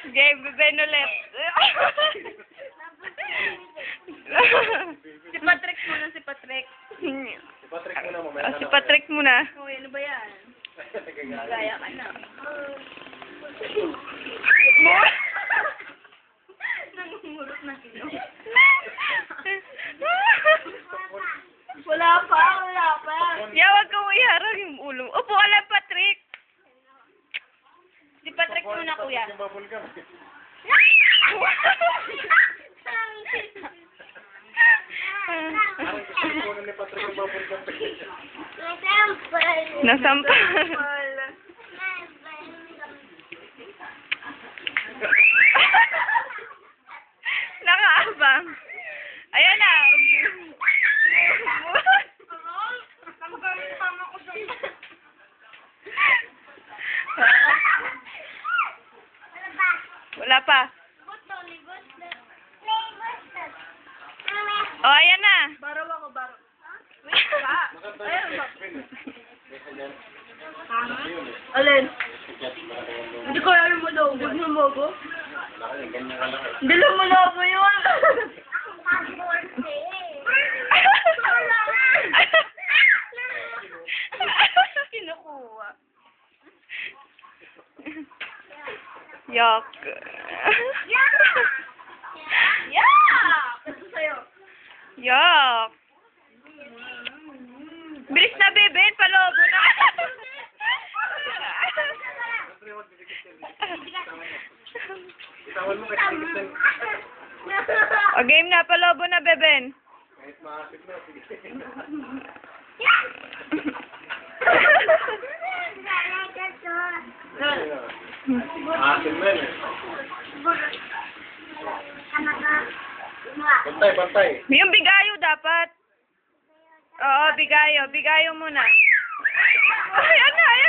Game, beben ulit. Si Patrick muna, si Patrick. Si Patrick muna mo. Si Patrick muna. Uy, ano ba yan? Gaya ka na. Nangungurot na sino. Wala pa. Ya, wag kang iharang yung ulo. Upo ka lang, Patrick. Si Patrick muna, kuya. Yung bubble gum. Parang gusto ko ni Patrick yung bubble gum. Nasampal. Nakaabang. Ayan na. Wala pa. Oh, ayan na. Baraw ako, baraw. Wait ka. Ayun ba? Alin? Hindi ko alam mo daw. Huwag mo mo ko. Hindi mo lobo yun. Kinukuha. Yuck. Ito sa'yo. Yuck. Bilis na, bebe. Palobo na. Itawan mo kasi O, game na. Palobo na, beben. kahit maasip na. Sige. Maasip na yun eh. Bantay, bantay. Yung bigayo dapat. Oo, bigayo. Bigayo muna. Ayan na, ayan.